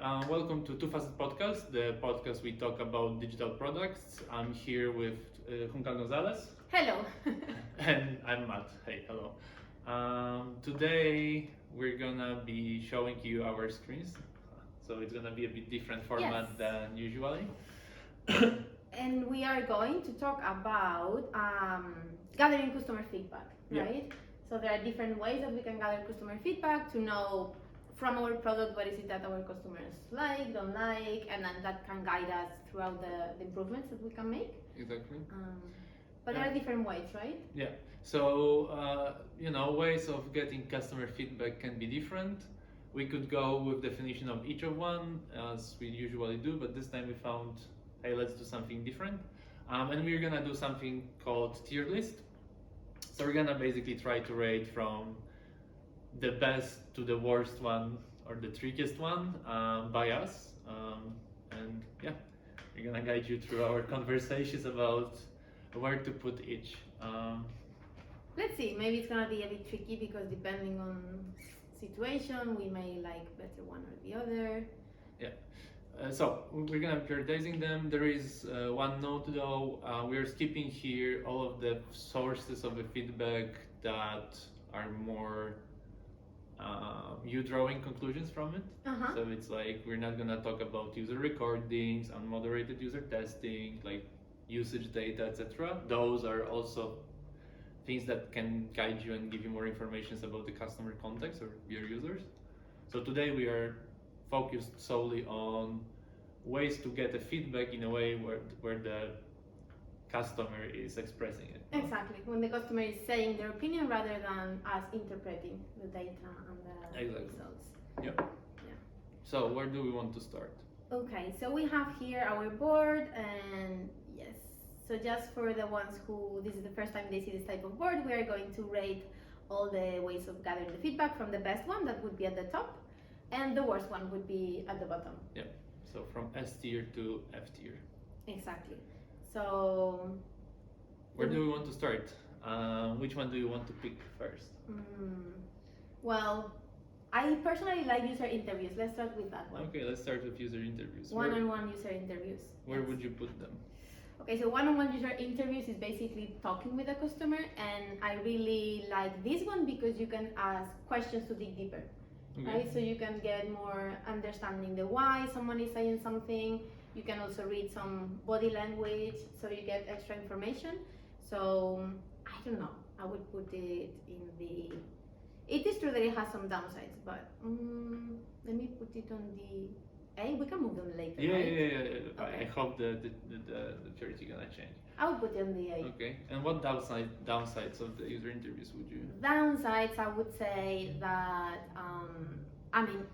Welcome to Two Facet Podcast, the podcast we talk about digital products. I'm here with Juncal Gonzalez. Hello. And I'm Matt. Hey, hello. Today we're gonna be showing you our screens, so it's gonna be a bit different format Yes. than usually. And we are going to talk about gathering customer feedback, Yeah. right? So there are different ways that we can gather customer feedback to know from our product what is it that our customers like, don't like, and then that can guide us throughout the improvements that we can make. Exactly. But there are different ways, right? Yeah. So ways of getting customer feedback can be different. We could go with definition of each of one as we usually do, but this time we found, hey, let's do something different. And we're gonna do something called tier list. So we're gonna basically try to rate from the best to the worst one or the trickiest one by us. And yeah, we're gonna guide you through our conversations about where to put each. Let's see, maybe it's gonna be a bit tricky because depending on situation, we may like better one or the other. So we're gonna be prioritizing them. There is one note though, we are skipping here all of the sources of the feedback that are more you drawing conclusions from it. Uh-huh. So it's like we're not gonna talk about user recordings, unmoderated user testing, like usage data, etc. Those are also things that can guide you and give you more information about the customer context or your users. So today we are focused solely on ways to get a feedback in a way where the customer is expressing it. No? Exactly, when the customer is saying their opinion rather than us interpreting the data and the Exactly. results. Yep. Yeah. So where do we want to start? Okay, so we have here our board, and yes, so just for the ones who this is the first time they see this type of board, we are going to rate all the ways of gathering the feedback from the best one, that would be at the top, and the worst one would be at the bottom. Yep. So from S tier to F tier. Exactly. So Where do we want to start? Which one do you want to pick first? Well, I personally like user interviews. Let's start with that one. Okay, let's start with user interviews. One-on-one user interviews. Where Yes. would you put them? Okay, so one-on-one user interviews is basically talking with a customer, and I really like this one because you can ask questions to dig deeper, right? So you can get more understanding the why someone is saying something. You can also read some body language, so you get extra information. So I don't know, I would put it in the. It is true that it has some downsides, but let me put it on the A. We can move them later, Yeah, right? yeah. Okay. I hope the priority gonna change. I would put it on the A. Okay. And what downsides of the user interviews would you? Downsides, I would say that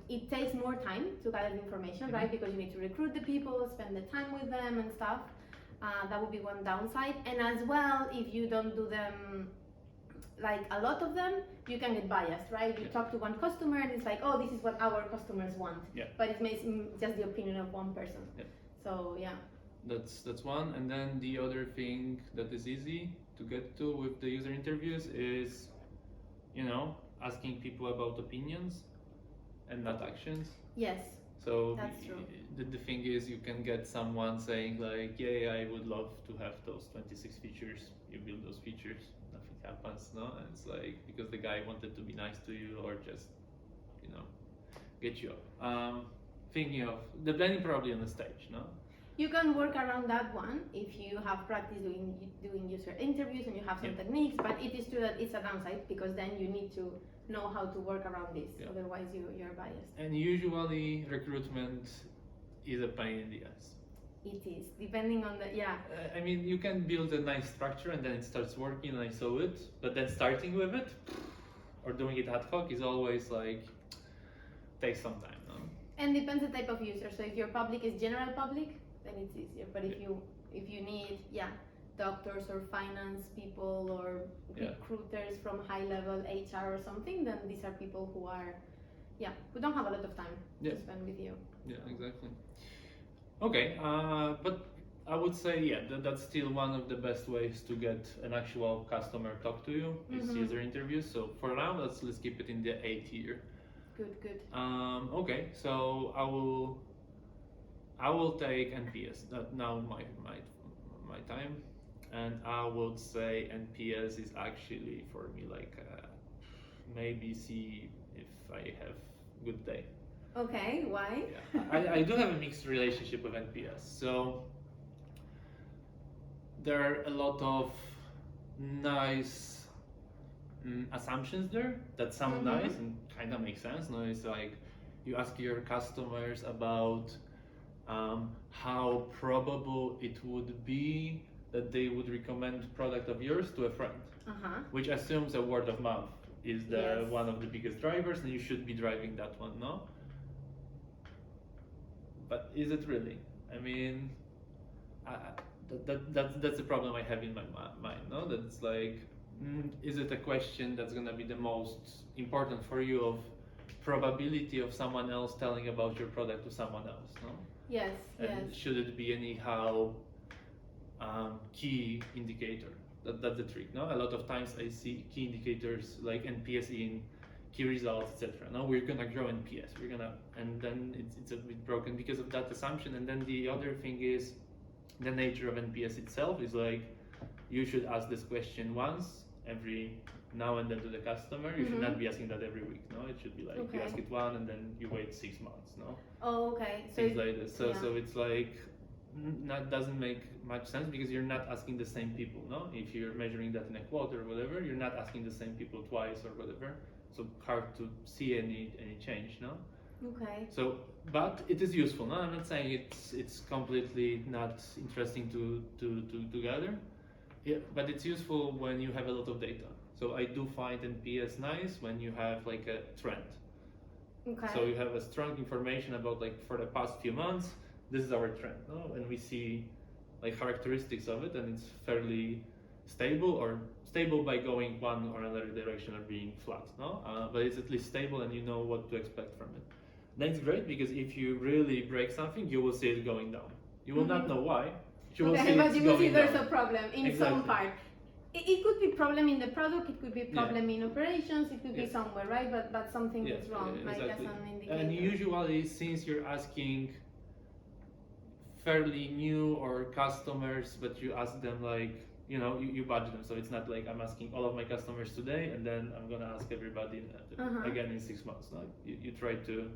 it takes more time to gather the information, right? Because you need to recruit the people, spend the time with them and stuff. That would be one downside. And as well, if you don't do them, like a lot of them, you can get biased, right? You talk to one customer and it's like, oh, this is what our customers want. Yeah. But it makes just the opinion of one person. Yeah. So yeah. That's one. And then the other thing that is easy to get to with the user interviews is, asking people about opinions and not actions. Yes. So That's true. The thing is, you can get someone saying like, yeah, I would love to have those 26 features. You build those features, nothing happens, no? And it's like, because the guy wanted to be nice to you or just, get you up. Thinking of the blending probably on the stage, no? You can work around that one if you have practice doing user interviews and you have some techniques, but it is true that it's a downside because then you need to know how to work around this, otherwise you're biased. And usually recruitment is a pain in the ass. It is, depending on the, You can build a nice structure and then it starts working and I saw it, but then starting with it or doing it ad hoc is always like, takes some time, no? And depends the type of user. So if your public is general public, then it's easier. But if you need, doctors or finance people or recruiters from high level HR or something, then these are people who are, who don't have a lot of time to spend with you. Yeah, exactly. Okay, but I would say, that's still one of the best ways to get an actual customer talk to you is user interviews. So for now, let's keep it in the A tier. Good. Okay, so I will take NPS. That now my time, and I would say NPS is actually for me like maybe C if I have good day. Okay, why? Yeah, I do have a mixed relationship with NPS. So there are a lot of nice assumptions there that sound nice and kind of make sense. No, it's like you ask your customers about how probable it would be that they would recommend product of yours to a friend, which assumes a word of mouth is the one of the biggest drivers, and you should be driving that one, no? But is it really? I mean, that's the problem I have in my mind, no? That's like, is it a question that's gonna be the most important for you of probability of someone else telling about your product to someone else, no? Yes, and should it be anyhow key indicator? That's the trick, no? A lot of times I see key indicators like NPS in key results, etc. No, we're gonna grow NPS, and then it's a bit broken because of that assumption. And then the other thing is the nature of NPS itself is like you should ask this question once every now and then to the customer. You should not be asking that every week, no? It should be like you ask it one and then you wait 6 months, no? Oh, okay. So things like this. So it's like that doesn't make much sense because you're not asking the same people, no? If you're measuring that in a quarter or whatever, you're not asking the same people twice or whatever. So hard to see any change, no? Okay. So, but it is useful, no? I'm not saying it's completely not interesting to gather. Yeah, but it's useful when you have a lot of data. So I do find NPS nice when you have like a trend. Okay. So you have a strong information about like for the past few months, this is our trend, no? And we see like characteristics of it, and it's fairly stable or stable by going one or another direction or being flat, no? But it's at least stable and you know what to expect from it. That's great because if you really break something, you will see it going down. You will not know why. You will see but you will see there's down. a problem in some part. It could be problem in the product, it could be problem in operations, it could be somewhere, right? But something is wrong, like as an indicator. And usually, since you're asking fairly new or customers, but you ask them like, you budget them. So it's not like I'm asking all of my customers today and then I'm gonna ask everybody again in 6 months. No? You try to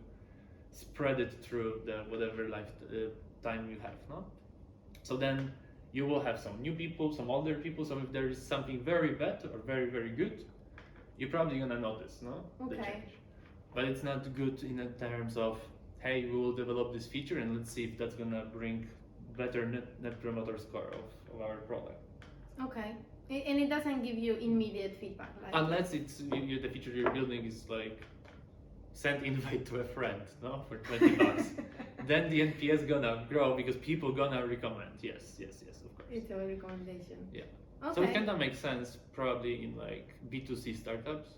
spread it through the whatever time you have, no? So then you will have some new people, some older people. So if there is something very bad or very, very good, you're probably gonna notice, no? The change. But it's not good in terms of, hey, we will develop this feature and let's see if that's gonna bring better net promoter score of our product. Okay. And it doesn't give you immediate feedback, like unless it's the feature you're building is like send invite to a friend, no, for $20. Then the NPS gonna grow because people gonna recommend. Yes, of course. It's a recommendation. Yeah. Okay. So it kind of makes sense probably in like B2C startups.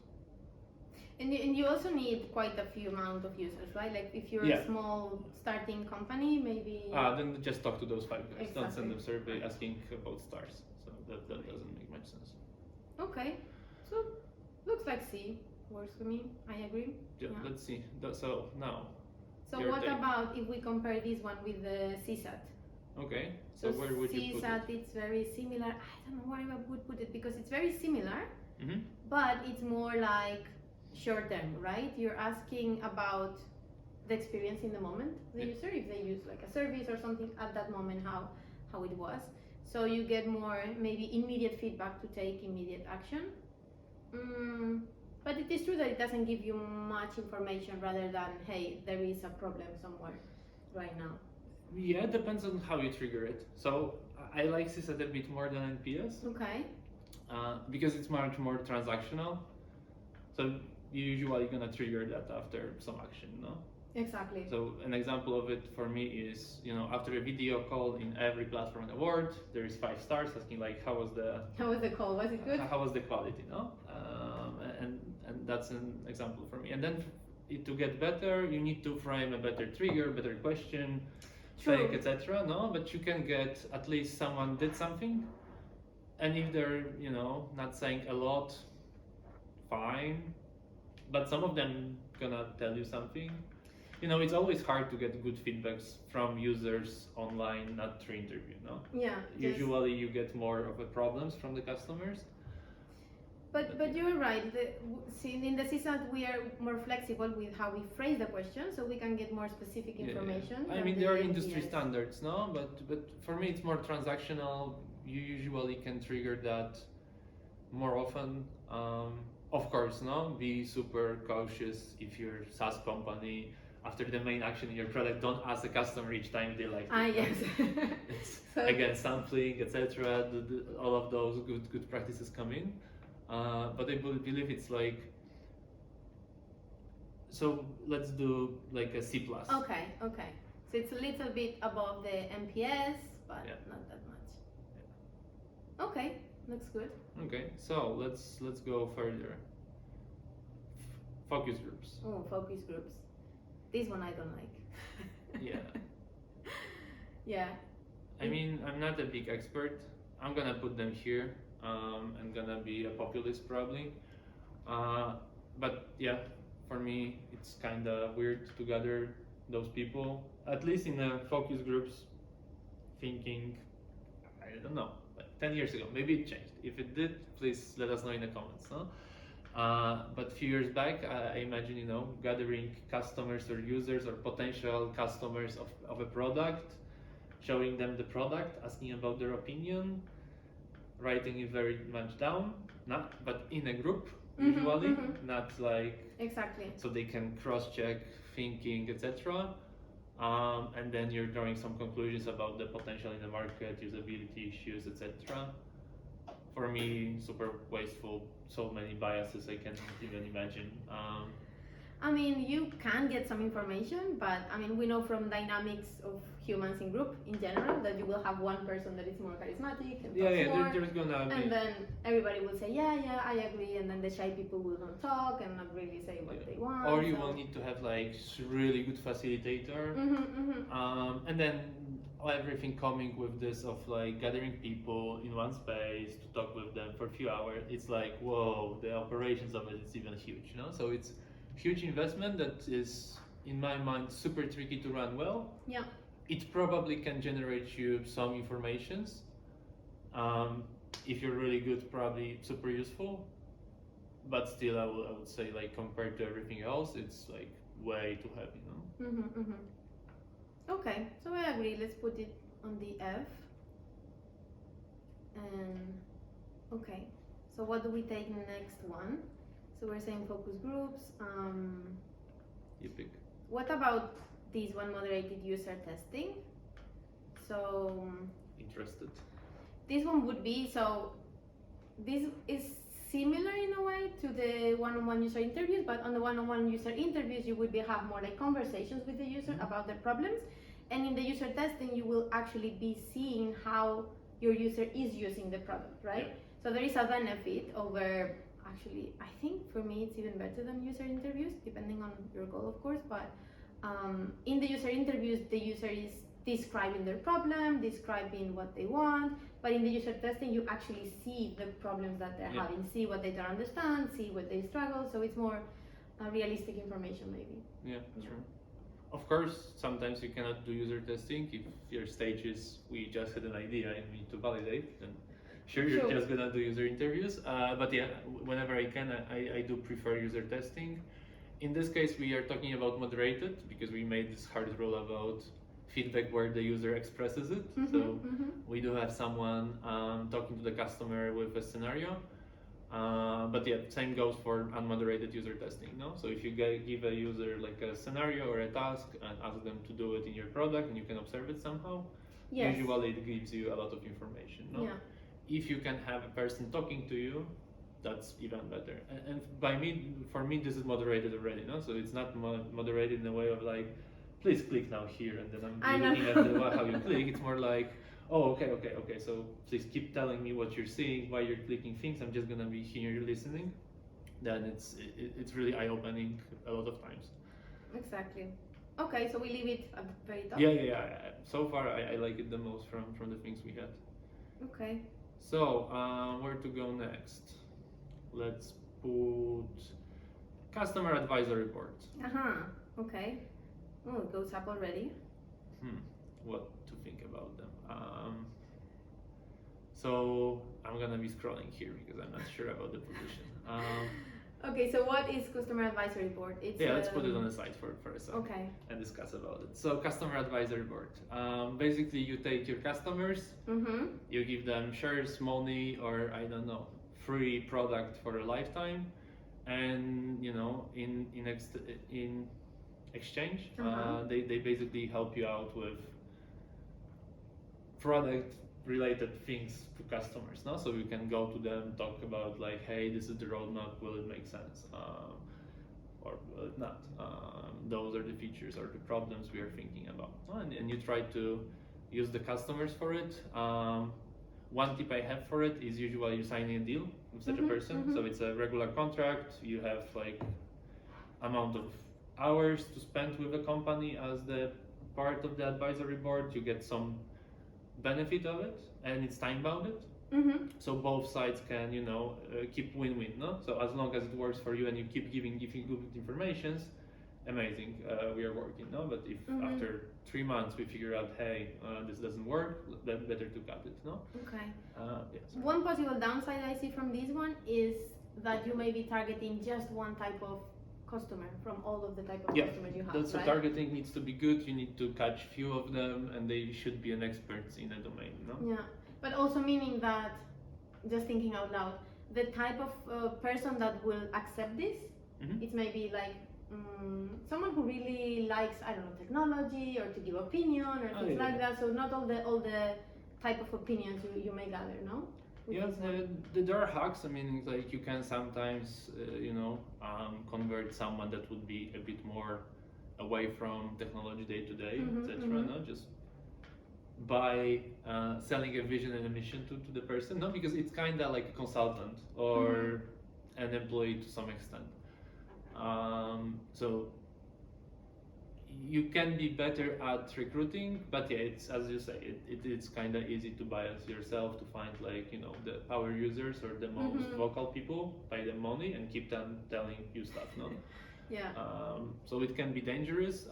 And you also need quite a few amount of users, right? Like if you're a small starting company, maybe. Then just talk to those 5 guys. Exactly. Don't send them survey asking about stars. So that doesn't make much sense. Okay. So looks like C works for me. I agree. Yeah. Let's see. So now. So what about if we compare this one with the CSAT? Okay. So where would you put CSAT, it's very similar. I don't know where I would put it because it's very similar, but it's more like short term, right? You're asking about the experience in the moment, the user, if they use like a service or something at that moment, how it was. So you get more maybe immediate feedback to take immediate action. But it is true that it doesn't give you much information rather than, hey, there is a problem somewhere right now. Yeah, it depends on how you trigger it. So I like CSAT a bit more than NPS. Okay. Because it's much more transactional. So you're usually gonna trigger that after some action, no? Exactly. So an example of it for me is, after a video call in every platform in the world, there is 5 stars asking like, how was the call? Was it good? How was the quality, no? And that's an example for me. And then to get better, you need to frame a better trigger, better question, fake, etc. No, but you can get at least someone did something, and if they're not saying a lot, fine. but some of them gonna tell you something. It's always hard to get good feedbacks from users online, not through interview, no? Yeah. Usually you get more of the problems from the customers. But you're right. In the CSAT, we are more flexible with how we phrase the question, so we can get more specific information. I mean, there are industry standards, no? But for me, it's more transactional. You usually can trigger that more often. Of course, no? Be super cautious if you're a SaaS company. After the main action in your product, don't ask the customer each time they like it. Yes. It's, again, sampling, etc. All of those good practices come in. But I believe it's like, so let's do like a C+. Okay. So it's a little bit above the MPS, but not that much. Yeah. Okay, looks good. Okay, so let's go further. Focus groups. Oh, focus groups. This one I don't like. Yeah. Yeah. I mean, I'm not a big expert. I'm gonna put them here. I'm gonna be a populist probably. But yeah, for me, it's kind of weird to gather those people, at least in the focus groups, thinking, I don't know, like 10 years ago. Maybe it changed. If it did, please let us know in the comments. No? But a few years back, I imagine, gathering customers or users or potential customers of a product, showing them the product, asking about their opinion, writing it very much down, but in a group usually, not like exactly. So they can cross-check thinking, etc. And then you're drawing some conclusions about the potential in the market, usability issues, etc. For me, super wasteful. So many biases I can't even imagine. I mean, you can get some information, but I mean, we know from dynamics of humans in group in general that you will have one person that is more charismatic and talks more, there's gonna be. and then everybody will say, yeah, I agree, and then the shy people will not talk and not really say what they want. Or you will need to have like really good facilitator, and then everything coming with this of like gathering people in one space to talk with them for a few hours. It's like, whoa, the operations of it is even huge, So it's huge investment that is, in my mind, super tricky to run well. Yeah. It probably can generate you some informations. If you're really good, probably super useful. But still, I would say, like, compared to everything else, it's like way too heavy, Okay, so I agree. Let's put it on the F. And okay, so what do we take next one? So we're saying focus groups. You pick. What about this one, moderated user testing? So Interested. this one would be, so this is similar in a way to the one-on-one user interviews, but on the one-on-one user interviews you would have more like conversations with the user about their problems, and in the user testing you will actually be seeing how your user is using the product, right? Yeah. So there is a benefit over, actually I think for me it's even better than user interviews, depending on your goal of course, but in the user interviews the user is describing their problem, describing what they want, but in the user testing you actually see the problems that they're having, see what they don't understand, see what they struggle, so it's more realistic information maybe. Yeah, true. Of course, sometimes you cannot do user testing if your stage is we just had an idea and we need to validate, then sure, you're just gonna do user interviews. But yeah, whenever I can, I do prefer user testing. In this case, we are talking about moderated because we made this hard rule about feedback where the user expresses it. We do have someone talking to the customer with a scenario. But yeah, same goes for unmoderated user testing. So if you give a user like a scenario or a task and ask them to do it in your product and you can observe it somehow, usually it gives you a lot of information. If you can have a person talking to you, that's even better. And for me, this is moderated already. So it's not moderated in a way of like, please click now here, and then I'm looking at how you click. It's more like, oh, okay. So please keep telling me what you're seeing, why you're clicking things. I'm just gonna be here listening. Then it's really eye-opening a lot of times. Exactly. Okay, so we leave it at the very top. Yeah. So far, I like it the most from the things we had. Okay. So where to go next? Let's put Customer advisory board. Okay. Oh, it goes up already. What to think about them? So I'm gonna be scrolling here because I'm not sure about the position. Okay, so what is customer advisory board? It's Let's put it on the side for a second. Okay. And discuss about it. So customer advisory board. Basically, you take your customers, you give them shares, money, or I don't know, free product for a lifetime, and in exchange, they basically help you out with product related things to customers, no? So you can go to them, talk about like, hey, this is the roadmap, will it make sense? Or will it not? Those are the features or the problems we are thinking about. And you try to use the customers for it. One tip I have for it is usually you signing a deal with such a person. So it's a regular contract, you have like amount of hours to spend with a company as the part of the advisory board, you get some benefit of it, and it's time bounded. So both sides can keep win-win, no? So as long as it works for you and you keep giving good informations, amazing, we are working, no? But if after 3 months we figure out, hey, this doesn't work, then better to cut it, no? Okay. One possible downside I see from this one is that you may be targeting just one type of customer from all of the type of customers you have, so targeting needs to be good. You need to catch few of them, and they should be an experts in a domain, no? Yeah, but also meaning that, just thinking out loud, the type of person that will accept this, it's maybe like someone who really likes, I don't know, technology or to give opinion or things like that. So not all the type of opinions you may gather, no? There are hacks. I mean, like you can sometimes, convert someone that would be a bit more away from technology day to day, etc. No, just by selling a vision and a mission to the person, no, because it's kind of like a consultant or an employee to some extent. So you can be better at recruiting, but it's, as you say, it's kind of easy to bias yourself to find like the power users or the most vocal people, pay them money and keep them telling you stuff, no? So it can be dangerous.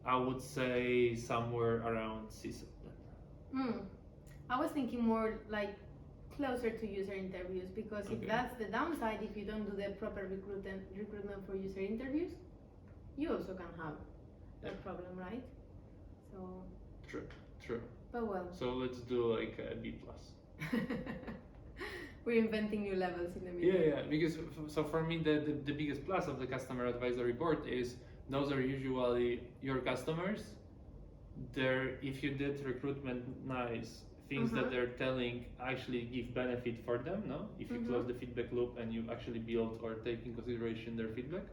I would say somewhere around CSAT. I was thinking more like closer to user interviews, because if that's the downside, if you don't do the proper recruitment for user interviews, you also can have that problem, right? So True. But well. So let's do like a B+. We're inventing new levels in the middle. Yeah. Because so for me, the biggest plus of the customer advisory board is those are usually your customers. If you did recruitment nice, things that they're telling actually give benefit for them, no? If you close the feedback loop and you actually build or take in consideration their feedback,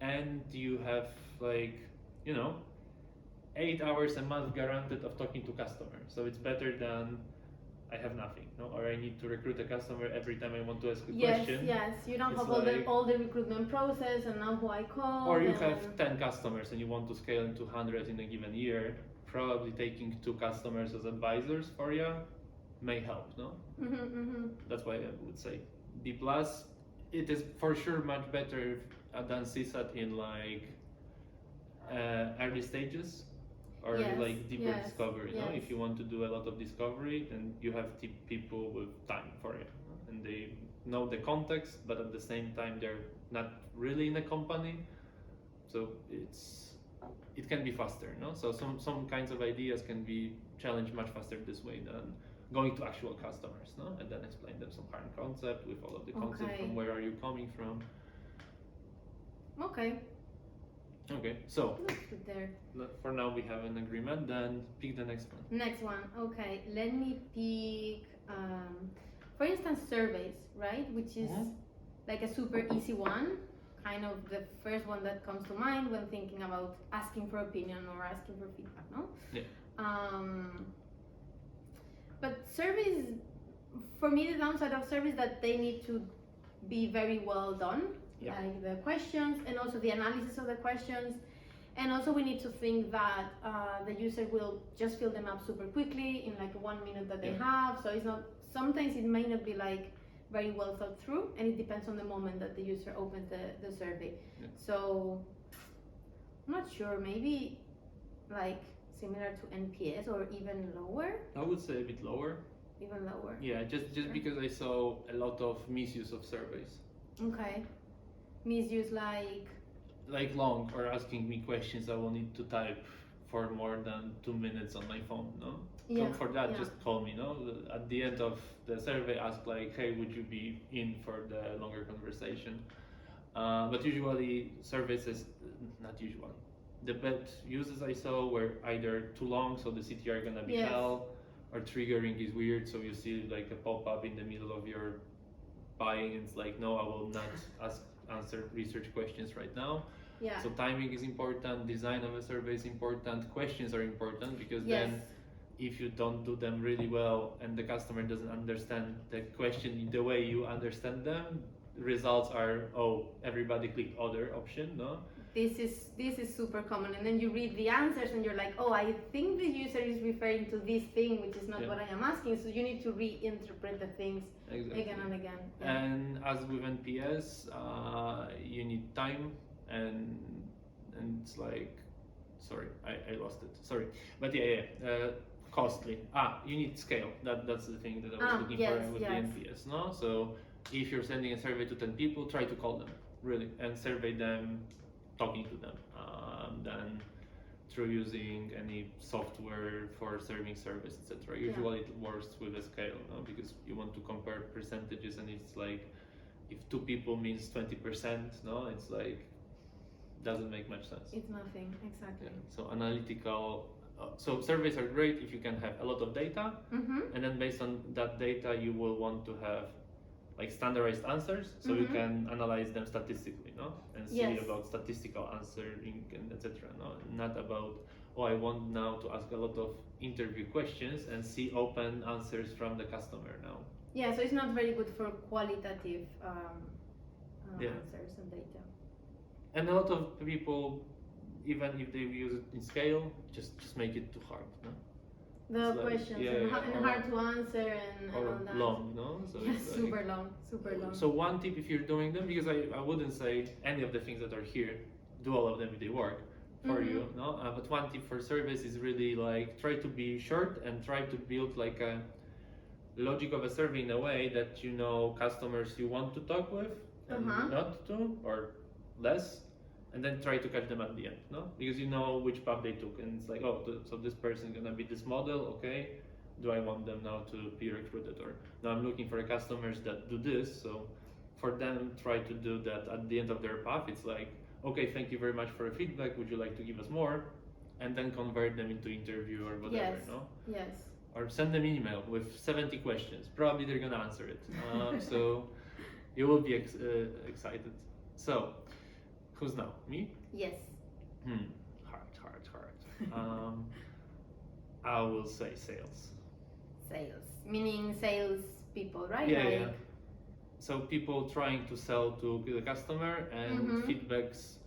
and you have like 8 hours a month guaranteed of talking to customers. So it's better than I have nothing, no? Or I need to recruit a customer every time I want to ask a question. Yes, you don't have all the recruitment process and know who I call. Or you have 10 customers and you want to scale into 100 in a given year. Probably taking 2 customers as advisors for you may help, no? That's why I would say B+. It is for sure much better than CSAT in like early stages or like deeper discovery. No? If you want to do a lot of discovery, then you have people with time for it, and they know the context, but at the same time they're not really in a company, so it can be faster, no? So some kinds of ideas can be challenged much faster this way than going to actual customers, no? And then explain them some current concept with all of the concept from where are you coming from. Okay, so for now we have an agreement, then pick the next one. Next one, okay, let me pick, for instance, surveys, right? Which is like a super easy one, kind of the first one that comes to mind when thinking about asking for opinion or asking for feedback, no? But surveys, for me, the downside of surveys is that they need to be very well done. Like the questions and also the analysis of the questions, and also we need to think that the user will just fill them up super quickly in like 1 minute that they have. So it's not, sometimes it may not be like very well thought through, and it depends on the moment that the user opens the survey. Yeah. So I'm not sure, maybe like similar to NPS or even lower. I would say a bit lower. Even lower. Yeah, just Sure. because I saw a lot of misuse of surveys. Okay. Misuse Like long or asking me questions I will need to type for more than 2 minutes on my phone, no? yeah. So for that, yeah. just call me, no? At the end of the survey, ask like, hey, would you be in for the longer conversation? But usually surveys is, not usually. The bad uses I saw were either too long, so the CTR gonna be Yes. hell, or triggering is weird, so you see like a pop-up in the middle of your buying, and it's like, no, I will not answer research questions right now. Yeah. So timing is important, design of a survey is important, questions are important, because Yes. then if you don't do them really well and the customer doesn't understand the question the way you understand them, results are, oh, everybody clicked other option, no? This is super common, and then you read the answers and you're like, oh, I think the user is referring to this thing, which is not Yeah. what I am asking. So you need to reinterpret the things Exactly. again and again. Yeah. And as with NPS, you need time, and it's like, sorry, I lost it. Sorry, but costly. You need scale. That's the thing that I was looking yes, for with yes. the NPS. No, so if you're sending a survey to 10 people, try to call them really and survey them, talking to them, than through using any software for serving service, etc. Usually it works with a scale, no? Because you want to compare percentages, and it's like if 2 people means 20%, no, it's like doesn't make much sense. It's nothing, exactly. Yeah. So analytical. So surveys are great if you can have a lot of data, and then based on that data, you will want to have like standardized answers, so you can analyze them statistically, no, and see Yes. about statistical answering and etc. No, not about, oh, I want now to ask a lot of interview questions and see open answers from the customer now. Yeah, so it's not very good for qualitative Yeah. answers and data. And a lot of people, even if they use it in scale, just make it too hard, no? The It's like- questions yeah, and, yeah, and or- hard to answer and Or all that. long, no? So Yeah, it's like, super long, super long. So one tip if you're doing them, because I wouldn't say any of the things that are here, do all of them if they work for you, no? But one tip for surveys is really like try to be short and try to build like a logic of a survey in a way that you know customers you want to talk with and not to, or less, and then try to catch them at the end, no? Because you know which path they took, and it's like, oh, so this person is gonna be this model, okay? Do I want them now to be recruited, or now I'm looking for customers that do this, so for them try to do that at the end of their path. It's like, okay, thank you very much for the feedback, would you like to give us more? And then convert them into interview or whatever, Yes. no? Yes. Or send them an email with 70 questions, probably they're gonna answer it. So you will be excited. So who's now, me? Yes. Hard. I will say sales. Sales, meaning sales people, right? Yeah. So people trying to sell to the customer, and feedbacks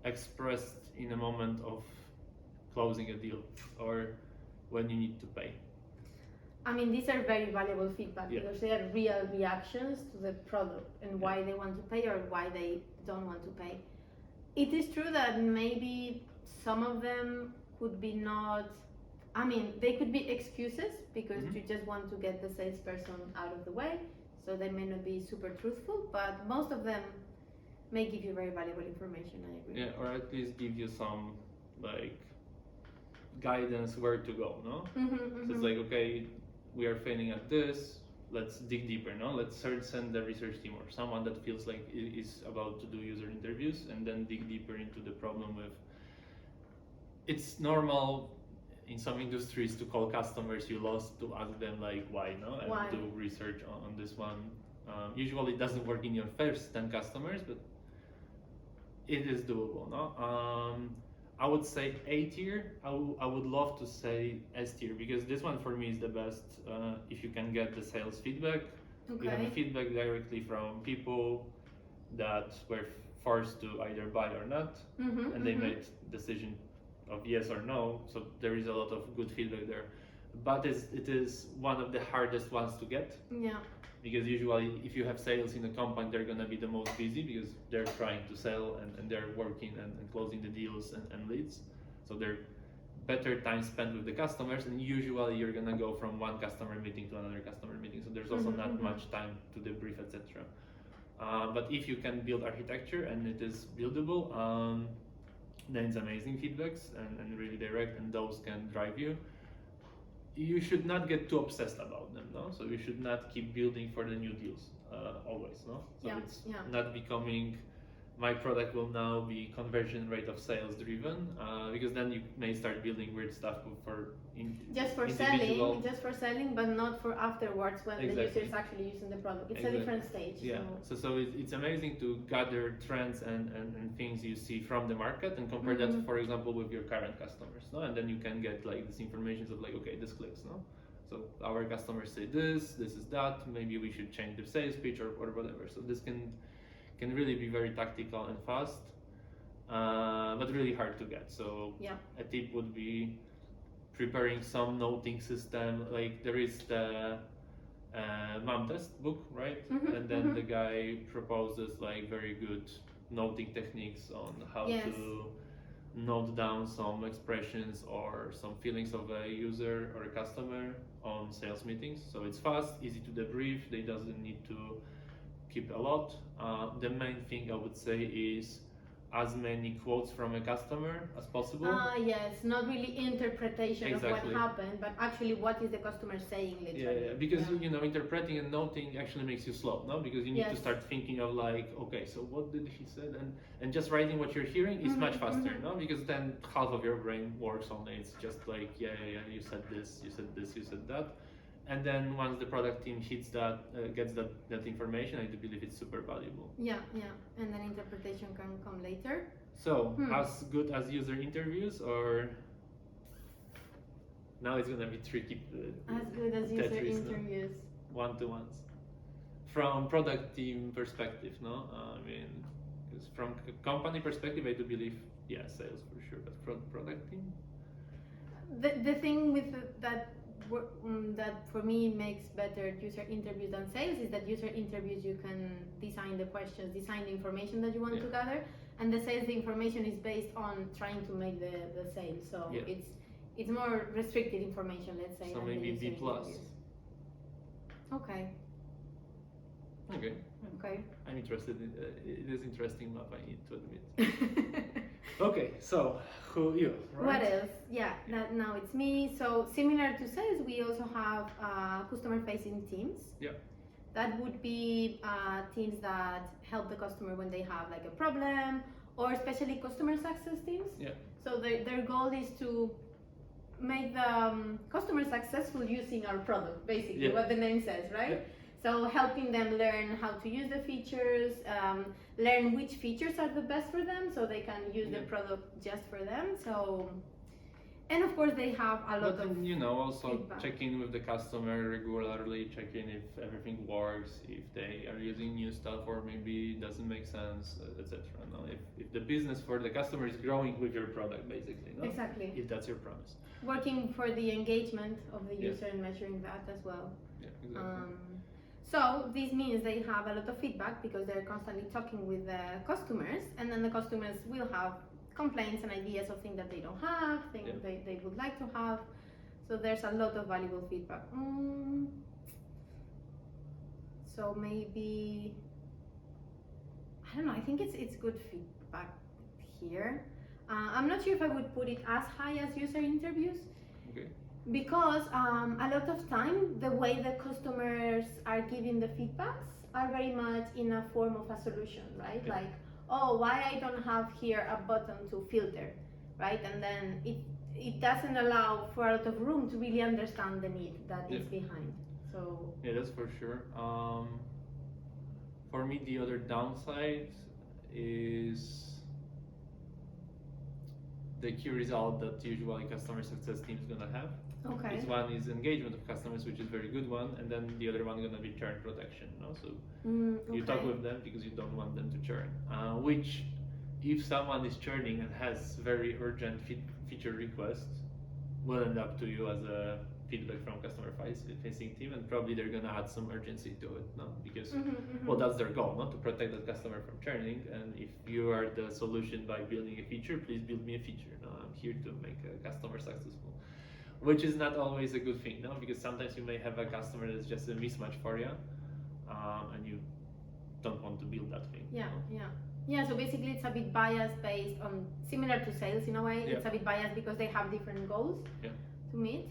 expressed in a moment of closing a deal or when you need to pay. I mean, these are very valuable feedback Yeah. because they are real reactions to the product and why they want to pay or why they don't want to pay. It is true that maybe some of them could be not, I mean, they could be excuses because you just want to get the salesperson out of the way, so they may not be super truthful, but most of them may give you very valuable information, I agree. Yeah, or at least give you some like guidance where to go, no? So it's like, okay, we are failing at this, let's dig deeper, no? Let's send the research team or someone that feels like is about to do user interviews, and then dig deeper into the problem with. It's normal in some industries to call customers you lost to ask them like why, no? And Why? do research on this one. Usually it doesn't work in your first 10 customers, but it is doable, no? I would say A tier. I would love to say S tier, because this one for me is the best. If you can get the sales feedback, you have a feedback directly from people that were forced to either buy or not, and they made decision of yes or no. So there is a lot of good feedback there. but it is one of the hardest ones to get. Yeah. Because usually if you have sales in a company, they're gonna be the most busy because they're trying to sell and they're working and closing the deals and leads. So they're better time spent with the customers, and usually you're gonna go from one customer meeting to another customer meeting. So there's also not much time to debrief, etc. But if you can build architecture and it is buildable, then it's amazing feedbacks and really direct, and those can drive you. You should not get too obsessed about them, no? So you should not keep building for the new deals always, no? So it's not becoming, my product will now be conversion rate of sales driven, because then you may start building weird stuff for just for selling, but not for afterwards when the user is actually using the product. It's a different stage. Yeah. So it's amazing to gather trends and things you see from the market and compare that, for example, with your current customers, no? And then you can get like this information of like, okay, this clicks, no? So our customers say this is that. Maybe we should change the sales pitch or whatever. So this can really be very tactical and fast, but really hard to get. So a tip would be preparing some noting system. Like there is the MAM test book, right? And then the guy proposes like very good noting techniques on how to note down some expressions or some feelings of a user or a customer on sales meetings. So it's fast, easy to debrief. They doesn't need to keep a lot. The main thing I would say is as many quotes from a customer as possible. Yes, not really interpretation of what happened, but actually what is the customer saying literally. Yeah, because you know, interpreting and noting actually makes you slow, no? Because you need to start thinking of like, okay, so what did he say? And just writing what you're hearing is much faster, no? Because then half of your brain works on it. It's just like, you said this, you said this, you said that. And then once the product team hits that, gets that information, I do believe it's super valuable. Yeah, and then interpretation can come later. So, as good as user interviews, or now it's gonna be tricky. As good as user interviews. One-to-ones. From product team perspective, no? I mean, because from company perspective, I do believe, sales for sure, but from product team? The thing with that for me makes better user interviews than sales is that user interviews you can design the questions, design the information that you want to gather, and the sales, the information is based on trying to make the sale. So it's more restricted information, let's say. So maybe B+. Okay. I'm interested in it is interesting map, I need to admit. Okay, so who you, right? What else? Now it's me. So similar to sales, we also have customer facing teams. That would be teams that help the customer when they have like a problem, or especially customer success teams. So their goal is to make the customer successful using our product, basically what the name says, right? So helping them learn how to use the features, learn which features are the best for them, so they can use the product just for them. So, and of course they have a lot of also feedback. Check in with the customer regularly, check in if everything works, if they are using new stuff or maybe it doesn't make sense, etc. No? If the business for the customer is growing with your product, basically. No? Exactly. If that's your promise. Working for the engagement of the user and measuring that as well. Yeah, exactly. So this means they have a lot of feedback because they're constantly talking with the customers, and then the customers will have complaints and ideas of things that they don't have, things they would like to have. So there's a lot of valuable feedback. So maybe, I don't know, I think it's good feedback here. I'm not sure if I would put it as high as user interviews. Because a lot of time, the way the customers are giving the feedbacks are very much in a form of a solution, right? Like, oh, why I don't have here a button to filter, right? And then it doesn't allow for a lot of room to really understand the need that is behind. So that's for sure. For me, the other downside is the key result that usually customer success team is gonna have. This one is engagement of customers, which is a very good one, and then the other one is gonna be churn protection. No? So you talk with them because you don't want them to churn. Which, if someone is churning and has very urgent feature requests, will end up to you as a feedback from customer facing team, and probably they're gonna add some urgency to it, no? Because Mm-hmm. well, that's their goal, not to protect that customer from churning. And if you are the solution by building a feature, please build me a feature. No, I'm here to make a customer successful, which is not always a good thing, no? Because sometimes you may have a customer that's just a mismatch for you, and you don't want to build that thing. Yeah, no? yeah. So basically, it's a bit biased based on similar to sales in a way. Yeah. It's a bit biased because they have different goals Yeah. to meet.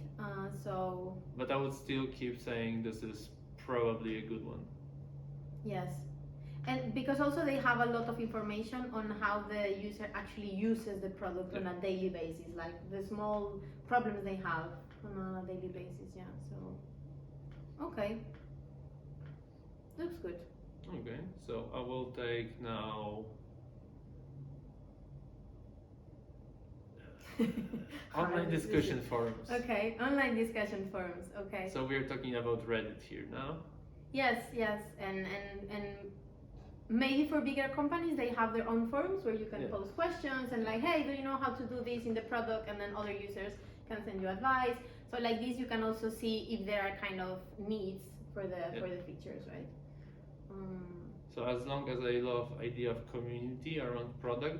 So But I would still keep saying this is probably a good one. yes, and because also they have a lot of information on how the user actually uses the product on Yeah. a daily basis, like the small problems they have on a daily basis. Yeah. So okay, looks good. Okay, so I will take now online discussion forums. Okay, online discussion forums. Okay. So we're talking about Reddit here now. Yes, and maybe for bigger companies they have their own forums where you can Yeah. post questions and like, hey, do you know how to do this in the product? And then other users can send you advice. So like this, you can also see if there are kind of needs for the features, right? So as long as I love idea of community around product,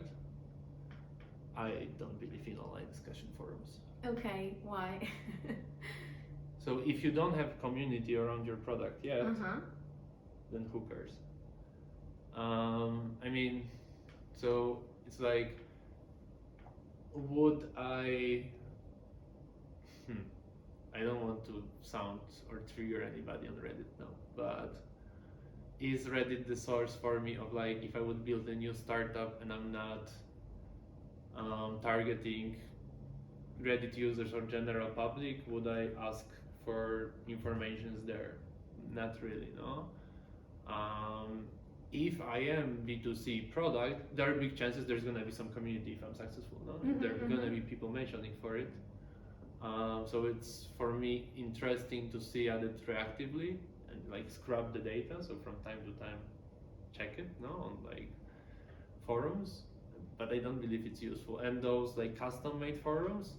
I don't believe in online discussion forums. Okay, why? So if you don't have community around your product yet, then who cares? I mean, so it's like, would I don't want to sound or trigger anybody on Reddit now, but is Reddit the source for me of like, if I would build a new startup and I'm not targeting Reddit users or general public, would I ask for informations there? Not really, no. If I am B2C product, there are big chances there's gonna be some community if I'm successful, no? There are gonna be people mentioning for it. So it's for me interesting to see it reactively and like scrub the data. So from time to time, check it, no, on like forums. But I don't believe it's useful. And those like custom-made forums,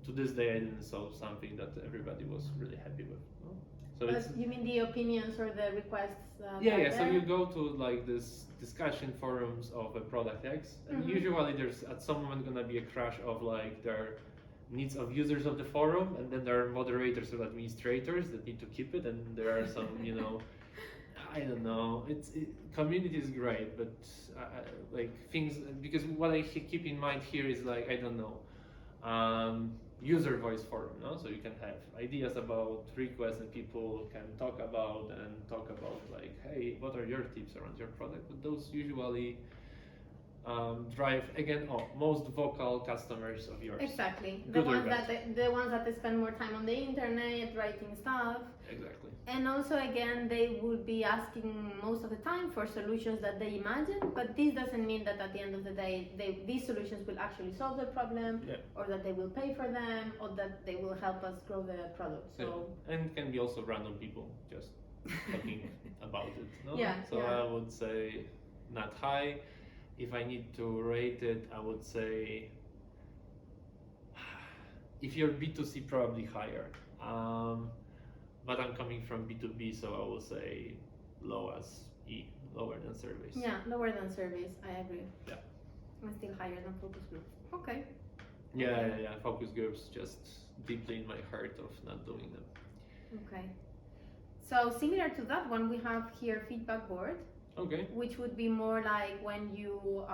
to this day, I didn't saw something that everybody was really happy with. No? So it's, you mean the opinions or the requests? yeah. So you go to like this discussion forums of a product X, and usually there's at some moment gonna be a crash of like their needs of users of the forum, and then there are moderators or administrators that need to keep it, and there are some, you know, I don't know. Community is great, but like things, because what I keep in mind here is like, I don't know, user voice forum, no? So you can have ideas about requests and people can talk about like, hey, what are your tips around your product? But those usually drive again most vocal customers of yours. Exactly, Good or bad. the ones that spend more time on the internet writing stuff. Exactly. And also again, they would be asking most of the time for solutions that they imagine, but this doesn't mean that at the end of the day these solutions will actually solve the problem, or that they will pay for them, or that they will help us grow the product. So and it can be also random people just talking about it, no? So yeah. I would say not high. If I need to rate it, I would say if you're B2C, probably higher. But I'm coming from B2B, so I will say low as E, lower than surveys. Yeah, lower than surveys, I agree. Yeah. And still higher than focus groups. Okay. Yeah. Focus groups just deeply in my heart of not doing them. Okay. So similar to that one, we have here feedback board. Okay. Which would be more like when you,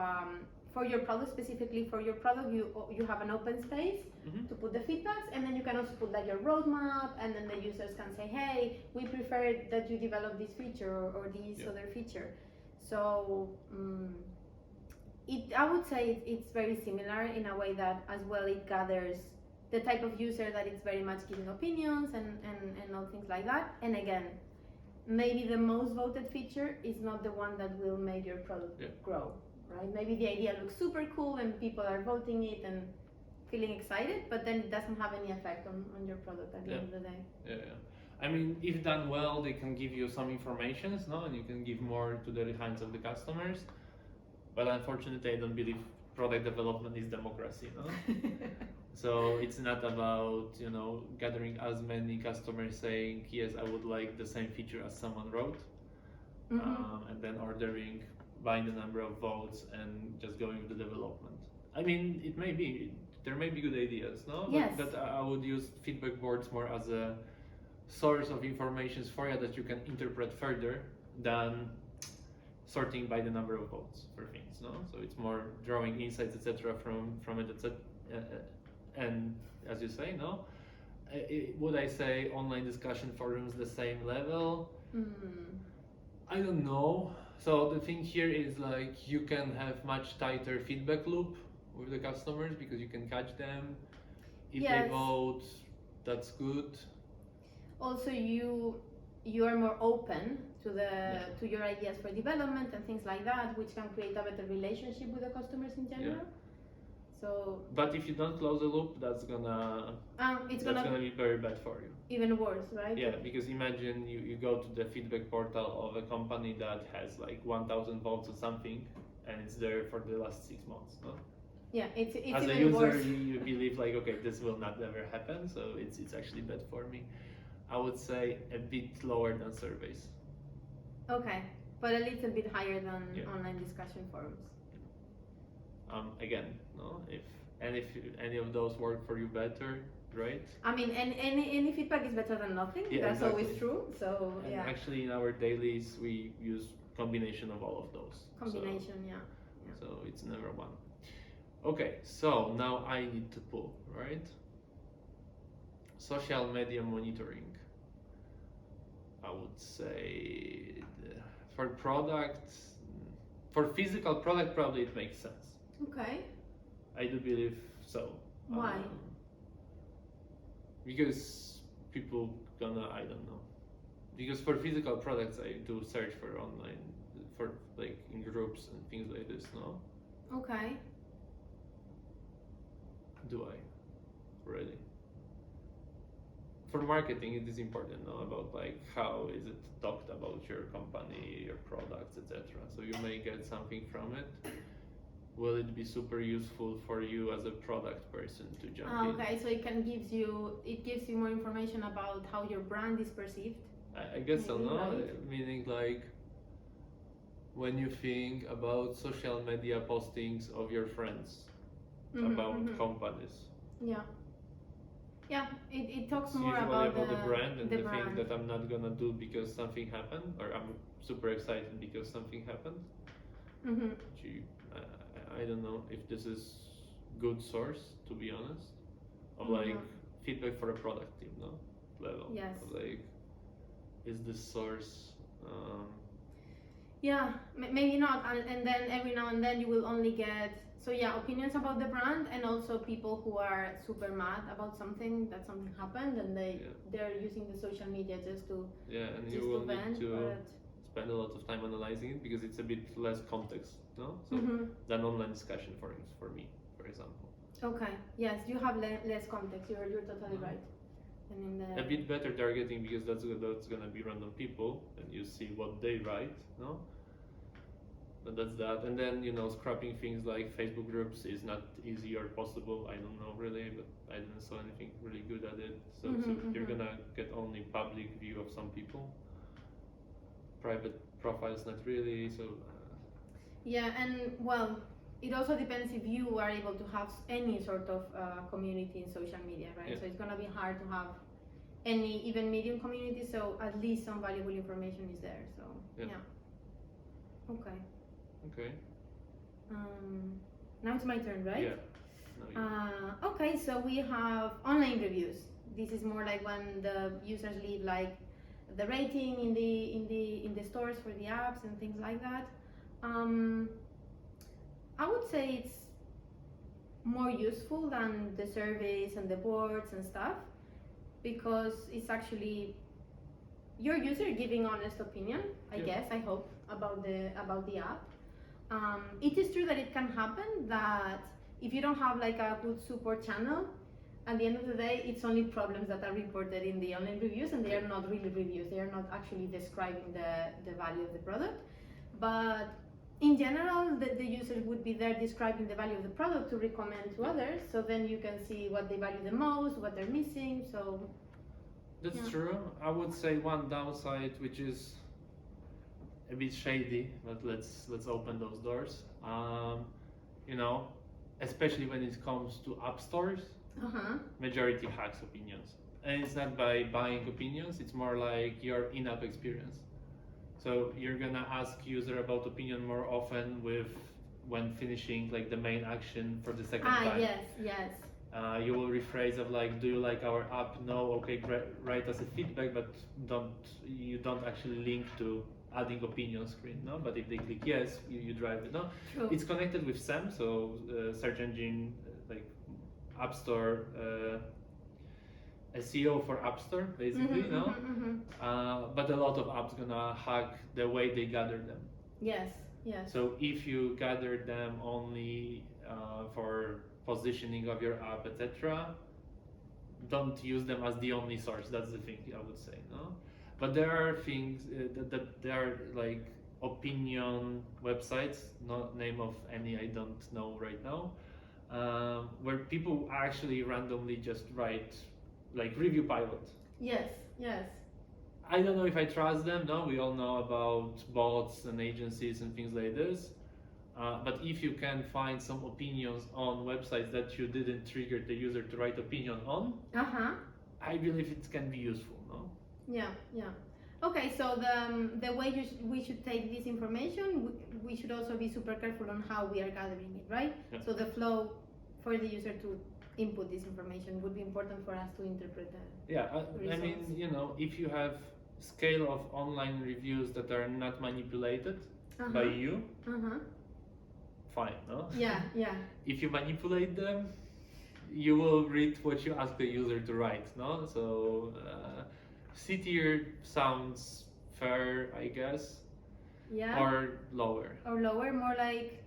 for your product, specifically for your product, you have an open space to put the feedbacks, and then you can also put like your roadmap, and then the users can say, hey, we prefer that you develop this feature or this other feature. So I would say it's very similar in a way that as well it gathers the type of user that it's very much giving opinions and all things like that. And again, maybe the most voted feature is not the one that will make your product grow, right? Maybe the idea looks super cool and people are voting it and feeling excited, but then it doesn't have any effect on your product at the end of the day. Yeah. I mean, if done well, they can give you some information, no? And you can give more to the hands of the customers. But unfortunately, I don't believe product development is democracy, no? So it's not about, you know, gathering as many customers saying, yes, I would like the same feature as someone wrote, and then ordering, buying the number of votes, and just going with the development. I mean, there may be good ideas, no? Yes. But I would use feedback boards more as a source of information for you that you can interpret further than sorting by the number of votes for things, no? So it's more drawing insights, etc., from it, etc. And as you say, no, would I say online discussion forums the same level? I don't know. So the thing here is like you can have much tighter feedback loop with the customers because you can catch them. If they vote, that's good. Also, you are more open to to your ideas for development and things like that, which can create a better relationship with the customers in general. So. But if you don't close the loop, that's gonna be very bad for you. Even worse, right? Yeah, because imagine you go to the feedback portal of a company that has like 1,000 votes or something, and it's there for the last 6 months, no? Yeah, it's as even a user, worse. you believe like, okay, this will not ever happen, so it's actually bad for me. I would say a bit lower than surveys. Okay, but a little bit higher than online discussion forums. Again, no, if any of those work for you better, great. I mean, and any feedback is better than nothing. Yeah, that's exactly. always true. So and actually, in our dailies, we use combination of all of those. Combination, yeah. So it's never one. Okay, so now I need to pull, right? Social media monitoring. I would say for products, for physical product, probably it makes sense. Okay. I do believe so. Why? Because people gonna, I don't know. Because for physical products, I do search for online, for like in groups and things like this, no? Okay. Do I? Really? For marketing, it is important, no? About like how is it talked about your company, your products, etc. So you may get something from it. Will it be super useful for you as a product person to jump in? Okay, so it gives you more information about how your brand is perceived. I guess so, no? Right? Meaning like when you think about social media postings of your friends about companies. Yeah. Yeah, it talks It's more usually about the brand and the brand. thing that I'm not gonna do because something happened, or I'm super excited because something happened. I don't know if this is good source, to be honest, of like feedback for a product team, no? Level. Yes. Of like, is this source? Yeah, maybe not, and then every now and then you will only get opinions about the brand, and also people who are super mad about something happened, and they're using the social media just to and just you will vent, need to spend a lot of time analyzing it because it's a bit less context, no? So than online discussion for me, for example. Okay. Yes, you have less context. You're totally right. And in a bit better targeting because that's gonna be random people and you see what they write, no? But that's that. And then scrapping things like Facebook groups is not easy or possible. I don't know really, but I didn't saw anything really good at it. So, you're gonna get only public view of some people. Private profiles not really. So. Yeah, and well, it also depends if you are able to have any sort of community in social media, right? Yeah. So it's gonna be hard to have any even medium community. So at least some valuable information is there. So yeah. Okay. Okay. Now it's my turn, right? Yeah. Okay, so we have online reviews. This is more like when the users leave like the rating in the stores for the apps and things like that. I would say it's more useful than the surveys and the boards and stuff because it's actually your user giving honest opinion, I guess, I hope, about the app. It is true that it can happen that if you don't have like a good support channel, at the end of the day, it's only problems that are reported in the online reviews, and they are not really reviews. They are not actually describing the value of the product. But In general, the user would be there describing the value of the product to recommend to others. So then you can see what they value the most, what they're missing. So That's yeah. true. I would say one downside, which is a bit shady, but let's open those doors. You know, especially when it comes to app stores, majority hacks opinions, and it's not by buying opinions. It's more like your in-app experience. So you're gonna ask user about opinion more often when finishing like the main action for the second time. Yes. You will rephrase of like, do you like our app? No, okay, write us a feedback, but you don't actually link to adding opinion screen, no? But if they click yes, you drive it, no? True. It's connected with SEM, so search engine, like App Store, SEO for App Store, basically, no? But a lot of apps gonna hack the way they gather them. Yes. So if you gather them only for positioning of your app, etc., don't use them as the only source. That's the thing I would say, no? But there are things that there are like opinion websites, not name of any I don't know right now, where people actually randomly just write like review pilot. Yes. I don't know if I trust them. No, we all know about bots and agencies and things like this. But if you can find some opinions on websites that you didn't trigger the user to write opinion on, I believe it can be useful, no? Yeah. Okay, so the way we should take this information, we should also be super careful on how we are gathering it, right? Yeah. So the flow for the user to input this information would be important for us to interpret that. Yeah, I mean, you know, if you have scale of online reviews that are not manipulated by you, fine, no? Yeah. If you manipulate them, you will read what you ask the user to write, no? So C tier sounds fair, I guess. Yeah. Or lower. Or lower, more like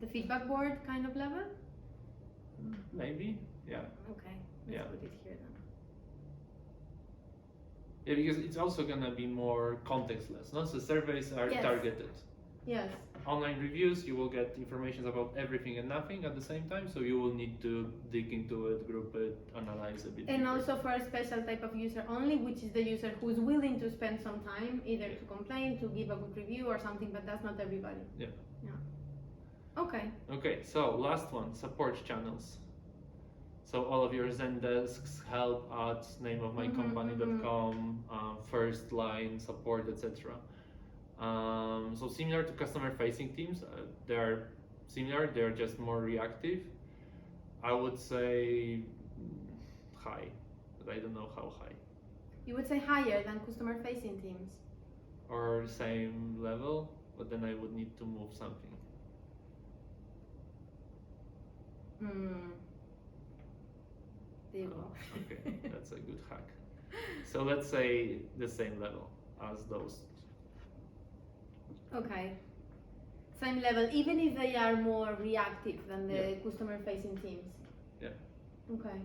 the feedback board kind of level? Maybe, yeah. Okay, let's put it here then. Yeah, because it's also gonna be more contextless, no? So surveys are targeted. Yes. Online reviews, you will get information about everything and nothing at the same time, so you will need to dig into it, group it, analyze a bit. And also for a special type of user only, which is the user who's willing to spend some time either to complain, to give a good review or something, but that's not everybody. Yeah. Okay, so last one, support channels. So all of your Zendesks, help at nameofmycompany.com, first line support, etc. So similar to customer facing teams, they are similar, they're just more reactive. I would say high, but I don't know how high. You would say higher than customer facing teams? Or same level, but then I would need to move something. Zero. Okay, that's a good hack. So let's say the same level as those. Okay. Same level, even if they are more reactive than the customer facing teams. Yeah. Okay.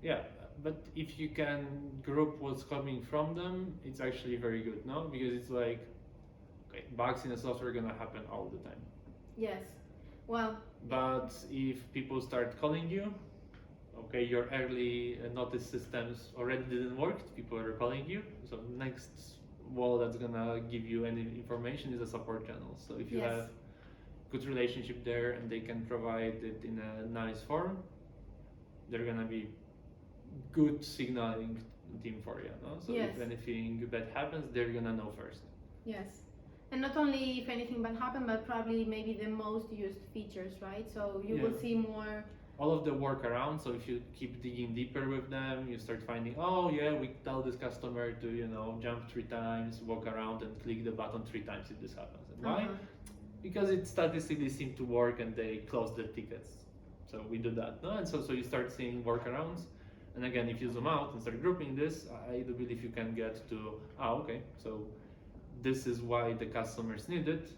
Yeah, but if you can group what's coming from them, it's actually very good, no? Because it's like, okay, bugs in the software are gonna happen all the time. Yes. Well. But if people start calling you, okay, your early notice systems already didn't work, people are calling you, so next wall that's gonna give you any information is a support channel. So if you have good relationship there and they can provide it in a nice form, they're gonna be good signaling team for you, no? So if anything bad happens, they're gonna know first. Yes. And not only if anything bad happened, but probably maybe the most used features, right? So you will see more. All of the workarounds, so if you keep digging deeper with them, you start finding, oh yeah, we tell this customer to, you know, jump 3 times, walk around and click the button 3 times if this happens. And why? Because it statistically seemed to work and they closed the tickets. So we do that, no? And so you start seeing workarounds. And again, if you zoom out and start grouping this, I do believe you can get to, okay, so this is why the customers need it,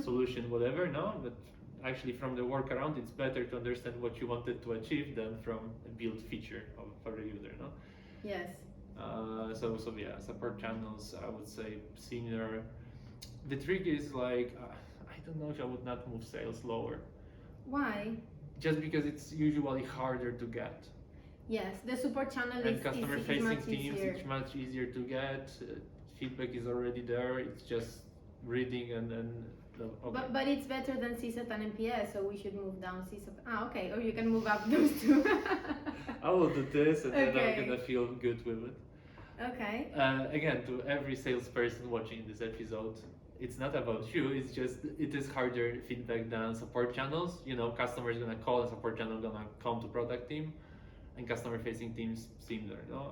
solution, whatever, no? But actually from the workaround, it's better to understand what you wanted to achieve than from a built feature for the user, no? Yes. So yeah, support channels, I would say similar. The trick is like, I don't know if I would not move sales lower. Why? Just because it's usually harder to get. Yes, the support channel And is customer much facing teams, easier. it's much easier to get. Feedback is already there. It's just reading and then. Okay. But it's better than CSAT and MPS, so we should move down CSAT. Okay, or you can move up those two. I will do this, and then Okay. I'm gonna feel good with it. Okay. Again, to every salesperson watching this episode, it's not about you. It's just it is harder feedback than support channels. You know, customers gonna call and support channel gonna come to product team, and customer facing teams similar. No.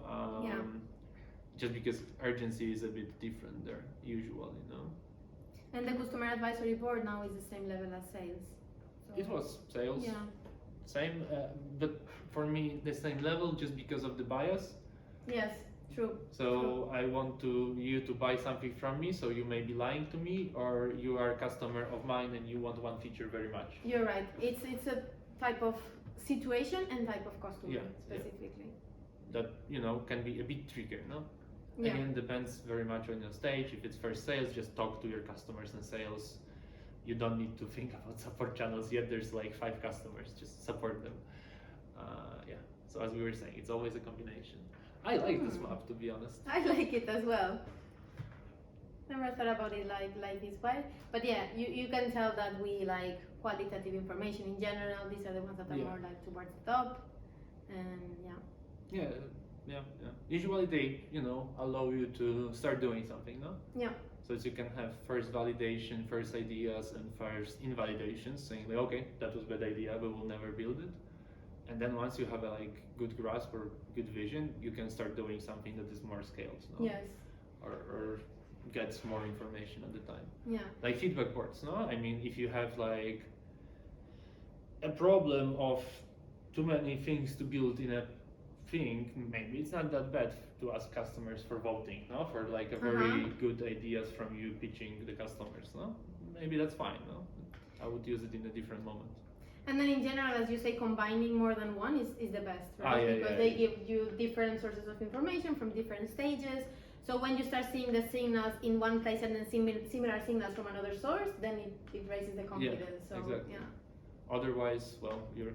Yeah. Just because urgency is a bit different there usually. No. And the customer advisory board now is the same level as sales. So, It was sales. Yeah. Same, but for me the same level just because of the bias. Yes. True. So I want you to buy something from me, so you may be lying to me, or you are a customer of mine and you want one feature very much. You're right. It's a type of situation and type of customer specifically. That can be a bit trickier, no? Yeah. Again, depends very much on your stage. If it's first sales, just talk to your customers and sales. You don't need to think about support channels yet. There's like 5 customers, just support them. So as we were saying, it's always a combination. I like this map, to be honest. I like it as well. Never thought about it like this way, but yeah, you can tell that we like qualitative information in general. These are the ones that are more like towards the top, and Yeah. Usually they, allow you to start doing something, no? Yeah. So that you can have first validation, first ideas, and first invalidations, saying like, okay, that was a bad idea, but we'll never build it. And then once you have a good grasp or good vision, you can start doing something that is more scaled, no? Yes. Or gets more information at the time. Yeah. Like feedback boards, no? I mean, if you have like a problem of too many things to build in a thing, maybe it's not that bad to ask customers for voting, no? For like a very good ideas from you pitching the customers, no? Maybe that's fine, no? I would use it in a different moment. And then in general, as you say, combining more than one is the best, right? Because they give you different sources of information from different stages. So when you start seeing the signals in one place and then similar signals from another source, then it raises the confidence. Yeah, exactly. Otherwise, well, you're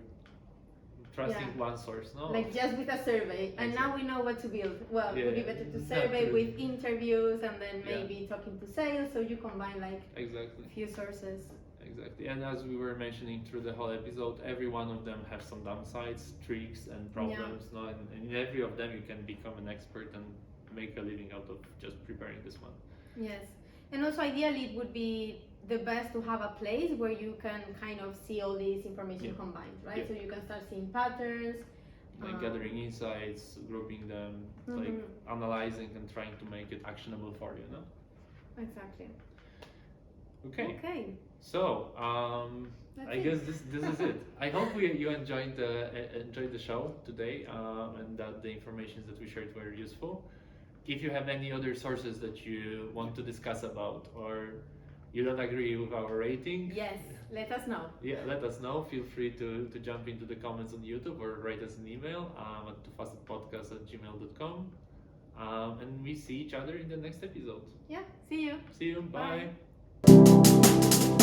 trusting one source, no? Like just with a survey, and now we know what to build. Well, it would be better to survey with interviews and then maybe talking to sales, so you combine like exactly. a few sources. Exactly, and as we were mentioning through the whole episode, every one of them have some downsides, tricks, and problems. No, and in every of them, you can become an expert and make a living out of just preparing this one. Yes, and also ideally, it would be the best to have a place where you can kind of see all this information combined, right? Yeah. So you can start seeing patterns, like gathering insights, grouping them, like analyzing and trying to make it actionable for you, no? Exactly. Okay. So, I guess this is it. I hope you enjoyed the show today, and that the information that we shared were useful. If you have any other sources that you want to discuss about, or you don't agree with our rating, yes, let us know. Yeah, let us know. Feel free to jump into the comments on YouTube or write us an email at tofastpodcast@gmail.com. And we see each other in the next episode. Yeah, see you. See you. Bye. Bye.